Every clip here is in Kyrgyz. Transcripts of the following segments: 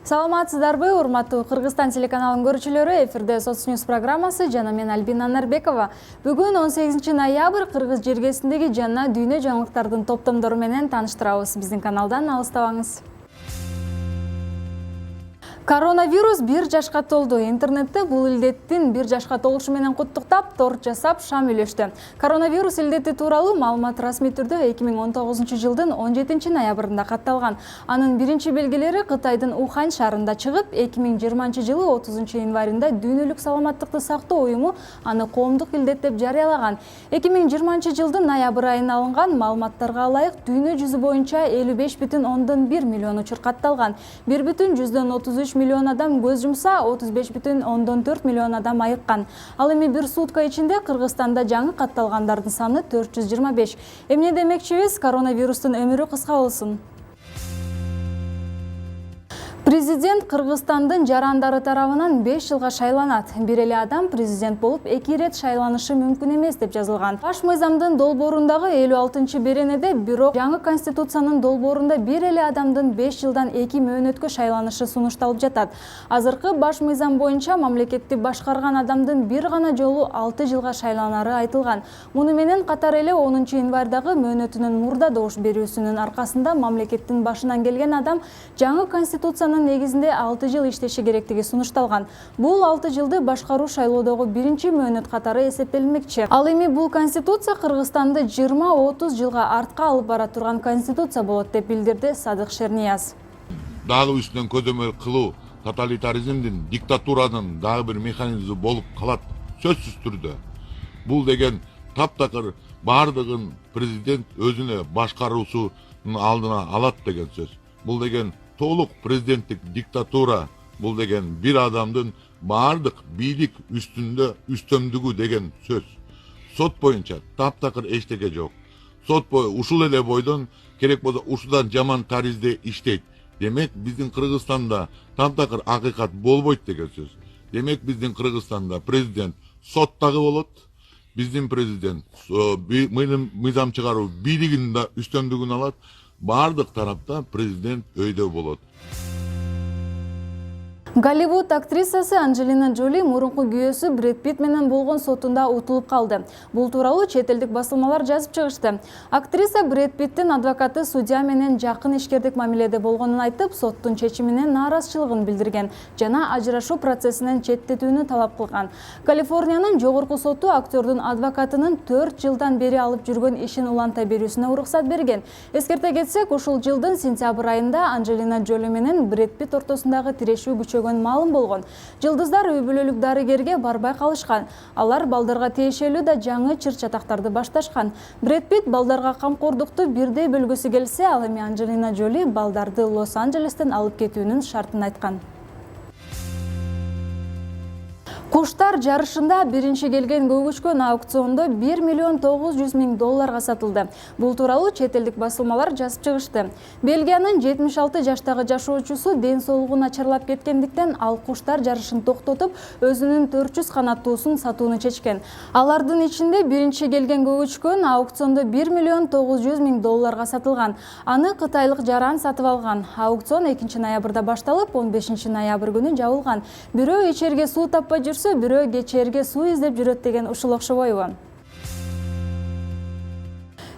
Саламатсыздарбы, урматтуу Кыргызстан телеканалынын көрүүчүлөрү, эфирде Соцньюс программасы жана мен Альбина Нарбекова. Бүгүн 18 ноябрь Кыргыз жергесиндеги жана дүйнө жаңылыктардын топтомдору менен тааныштырабыз. Биздин каналдан алыстабаңыз. Коронавирус 1 жашка толду. Интернетте бул илдеттин 1 жашка толушу менен куттуктап, торт жасап, шам үйлөштү. Коронавирус илдети тууралуу маалымат расмий түрдө 2019 жылдын 17 ноябрында катталган. Анын биринчи белгилери Кытайдын Ухань шаарында чыгып, 2020 жылы 30 январында Дүйнөлүк саламаттыкты сактоо уюму аны коомдук илдет деп жарыялаган. 2020 жылдын ноябрь айына алынган маалыматтарга ылайык дүйнө жүзү боюнча 55,1 миллион учур катталган. 1,33 миллион адам көз жумса, 35,4 миллион адам айыккан. Ал эми бир сутка ичинде Кыргызстанда жаңы катталгандардын саны 425. Эмне демекчибиз, коронавирустун өмүрү кыска болсун. Президент Кыргызстандын жарандары тарабынан 5 жылга шайланат. Бир эле адам президент болуп 2 ирет шайланышы мүмкүн эмес деп жазылган. Баш мыйзамдын долбоорундагы 56-беренеде бирок жаңы конституциянын долбоорунда бир эле адамдын 5 жылдан 2 мөөнөткө шайланышы сунушталып жатат. Азыркы баш мыйзам боюнча мамлекетти башкарган адамдын бир гана жолу 6 жылга шайланары айтылган. Муну менен катар эле 10 январдагы мөөнөтүнүн мурда добуш берүүсүнүн аркасында мамлекеттин башынан келген адам жаңы конституциянын негизинде 6 жыл иштеши керектиги сунушталган. Бул 6 жылды башкаруу шайлоодогу биринчи мөөнөт катары эсептелмекчи. Ал эми бул конституция Кыргызстанды 20-30 жылга артка алып бара турган конституция болот деп билдирди Садык Шернияз. Дагы үстүнөн көзөмөл кылуу тоталитаризмдин, диктатуранын дагы бир механизми болуп калат сөзсүз түрдө. Бул деген таптакыр бардыгын президент өзүнө башкаруусунун алдына алат деген сөз. Бул деген толук президенттик диктатура, бул деген бир адамдын бардык бийлик үстүндө үстөмдүгү деген сөз. Сот боюнча таптакыр эчтеке жок. Сот ушул эле бойдон керек болсо ушудан жаман таризде иштейт. Демек биздин Кыргызстанда таптакыр акыйкат болбойт деген сөз. Демек биздин Кыргызстанда президент соттагы болот. Биздин президент мыйзам чыгаруу бийлигинин да үстөмдүгүн алат. Бардык тарапта президент өйдө болот. Голливуд актрисасы Анджелина Джоли мурунку күйөөсү Брэд Питт менен болгон сотунда утулуп калды. Бул тууралуу чет элдик басылмалар жазып чыгышты. Актриса Брэд Питттин адвокаты судья менен жакын ишкердик мамиледе болгонун айтып, соттун чечимине нааразычылыгын билдирген жана ажырашуу процессинен четтетүүнү талап кылган. Калифорниянын жогорку соту актёрдун адвокатынын 4 жылдан бери алып жүргөн ишин уланта берүүсүнө уруксат берген. Эскерте кетсек, ушул жылдын сентябрь айында Анджелина Джоли менен Брэд Питт ортосундагы тирешүү күчөгөн маалым болгон. Жылдыздар үй бүлөлүк дарыгерге барбай калышкан. Алар балдарга тиешелүү да жаңы чыр-чатактарды башташкан. Брэд Питт балдарга камкордукту бирдей бөлгүсү келсе, ал эми Анджелина Джоли балдарды Лос-Анджелестен алып кетүүнүн шартын айткан. Куштар жарышында биринчи келген көгүчкөн аукциондо 1,9 миллион сатылды. Бул тууралуу чет элдик басылмалар жазып чыгышты. Бельгиянын 76 жаштагы жашоочусу ден соолугу начарлап кеткендиктен ал куштар жарышын токтотуп, өзүнүн 400 канаттуусун сатууну чечкен. Алардын ичинде биринчи келген көгүчкөн аукциондо 1,9 миллион сатылган. Аны кытайлык жаран сатып алган. Аукцион 2 ноябрда башталып, 15 ноябрь күнү жабылган. Бирөө ичерге суу таппай жүрсө, бирөө кечээрге суу издеп жүрөт деген ушул окшобойбу?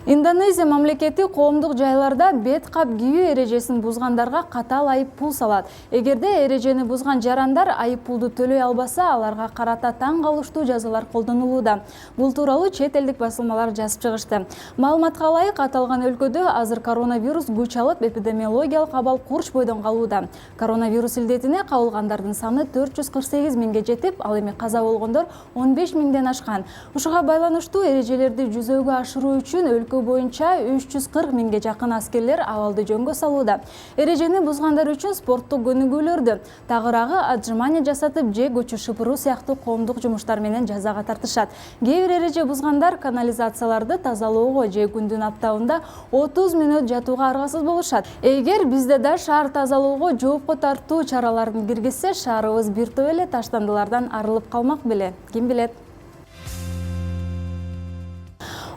Индонезия мамлекети коомдук жайларда бет кап кийүү эрежесин бузгандарга катаал айып пул салат. Эгерде эрежени бузган жарандар айып пулду төлөй албаса, аларга карата таң калыштуу жазалар колдонулууда. Бул тууралуу чет элдик басылмалар жазып чыгышты. Маалыматка ылайык, аталган өлкөдө азыр коронавирус күч алып, эпидемиологиялык абал курч бойдон калууда. Коронавирус илдетине кабылгандардын саны 448 миңге жетип, ал эми каза болгондор 15 миңден ашкан. Ушуга байланыштуу эрежелерди жүзөгө ашыруу үчүн өлкө боюнча 340 миңге жакын аскерлер абалды жөнгө салууда. Эрежени бузгандар үчүн спорттук көнүгүүлөрдү, тагыраагы отжимания жасатып же көчү шыпыруу сыяктуу коомдук жумуштар менен жазага тартышат. Кээ бир эреже бузгандар канализацияларды тазалоого же күндүн аптабында 30 мүнөт жатууга аргасыз болушат. Эгер бизде да шаар тазалоого жоопко тартуу чараларын киргизсе, шаарыбыз бир топ эле таштандылардан арылып калмак беле, ким билет.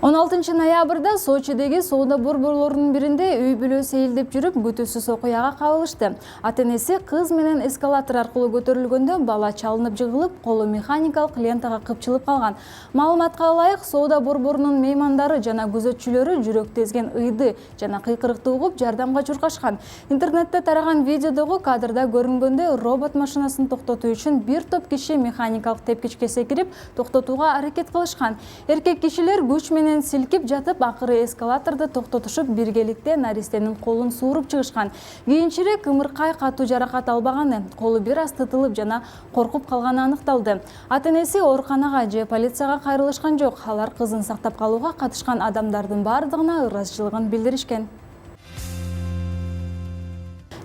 16 ноябрда Сочидеги соода борборлорунун биринде үй бүлө сейилдеп жүрүп күтүүсүз окуяга кабылышты. Ата-энеси кыз менен эскалатор аркылуу көтөрүлгөндө бала чалынып жыгылып, колу механикалык лентага кыпчылып калган. Маалыматка ылайык, соода борборунун меймандары жана күзөтчүлөрү жүрөк тезген ыйды жана кыйкырыкты угуп жардамга чуркашкан. Интернетте тараган видеодогу кадрда көрүнгөндө робот машинасын токтотуу үчүн бир топ киши механикалык тепкичке секирип токтотууга аракет кылышкан. Эркек кишилер күч менен силкип жатып, акыры эскалаторду токтотушуп, биргеликте наристенин колун сууруп чыгышкан. Кийинчерээк ымыркай катуу жаракат албаганы, колу бир аз тытылып жана коркуп калганы аныкталды. Ата-энеси ооруканага же полицияга кайрылышкан жок. Алар кызын сактап калууга катышкан адамдардын бардыгына ыраазычылыгын билдиришкен.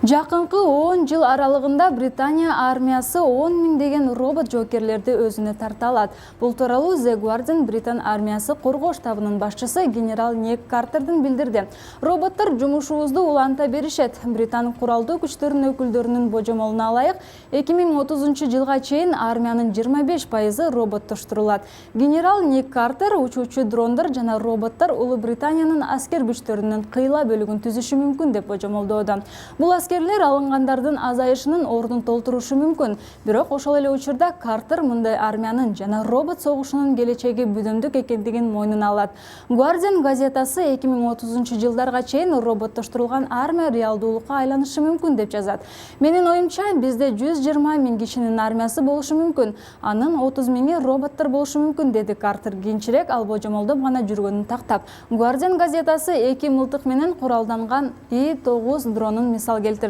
Жакынкы 10 жыл аралыгында Британия армиясы 10 миңдеген робот жоокерлерди өзүнө тарта алат. Бул тууралуу The Guardian Британ армиясы коргоо штабынын башчысы генерал Ник Картердин билдирди. Роботтор жумушубузду уланта беришет. Британ куралдуу күчтөрүнүн өкүлдөрүнүн божомолуна ылайык, 2030 жылга чейин армиянын 25% роботтоштурулат. Генерал Ник Картер учуучу дрондор жана роботтор Улуу Британиянын аскер күчтөрүнүн кыйла бөлүгүн түзүшү мүмкүн деп божомолдоодо. Бул аскерлер алынгандардын азайышынын ордун толтурушу мүмкүн. Бирок ошол эле учурда Картер мындай армиянын жана робот согушунун келечеги бүдөмдүк экендигин мойнуна алат. Guardian газетасы 2030 жылдарга чейин роботтоштурулган армия реалдуулукка айланышы мүмкүн деп жазат. Менин оюмча, бизде 120 миң кишинин армиясы болушу мүмкүн. Анын 30 миңи роботтор болушу мүмкүн, деди Картер кийинчерээк ал божомолдоп гана жүргөнүн тактап. Guardian газетасы 2 мылтык менен куралданган И-9 дронун мисал келтирди.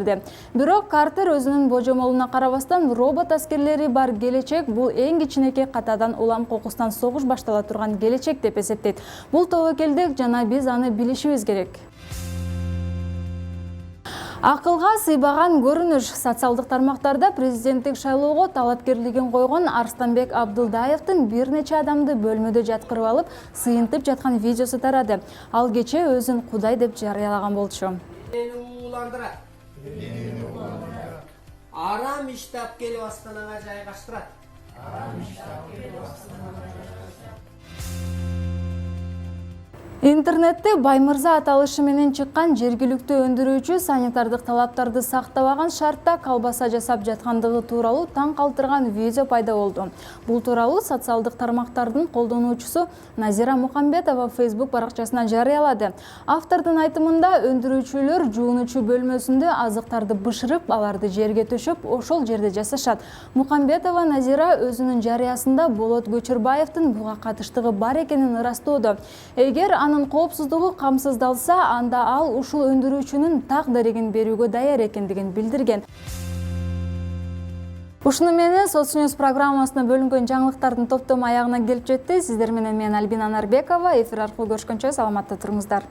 Бирок Картер өзүнүн божомолуна карабастан, робот аскерлери бар келечек бул эң кичинекей катадан улам кокустан согуш баштала турган келечек деп эсептейт. Бул тобокелдик жана биз аны билишибиз керек. Акылга сыйбаган көрүнүш. Социалдык тармактарда президенттик шайлоого талапкерлигин койгон Арстанбек Абдылдаевдин бир нече адамды бөлмөдө жаткырып алып, сыйынтып жаткан видеосу тарады. Ал кечээ өзүн Кудай деп жарыялаган болчу. Арам иштап келип Астанага жайгаштырат. Интернетте Баймырза аталышы менен чыккан жергиликтүү өндүрүүчү санитардык талаптарды сактабаган шартта колбаса жасап жаткандыгы тууралуу таң калтырган видео пайда болду. Бул тууралуу социалдык тармактардын колдонуучусу Назира Мухамбетова Facebook баракчасына жарыялады. Автордун айтымында, өндүрүүчүлөр жуунуучу бөлмөсүндө азыктарды бышырып, аларды жерге төшөп, ошол жерде жасашат. Мухамбетова Назира өзүнүн жарыясында Болот Көчөрбаевдин буга катыштыгы бар экенин ырастоодо. Эгер анын коопсуздугу камсыздалса, анда ал ушул өндүрүүчүнүн так дарегин берүүгө даяр экендигин билдирген. Ушуну менен Соцньюз программасына бөлүнгөн жаңылыктардын топтому аягына келип жетти. Сиздер менен мен Альбина Нарбекова. Эфир аркылуу көрүшкөнчө саламатта туруңуздар.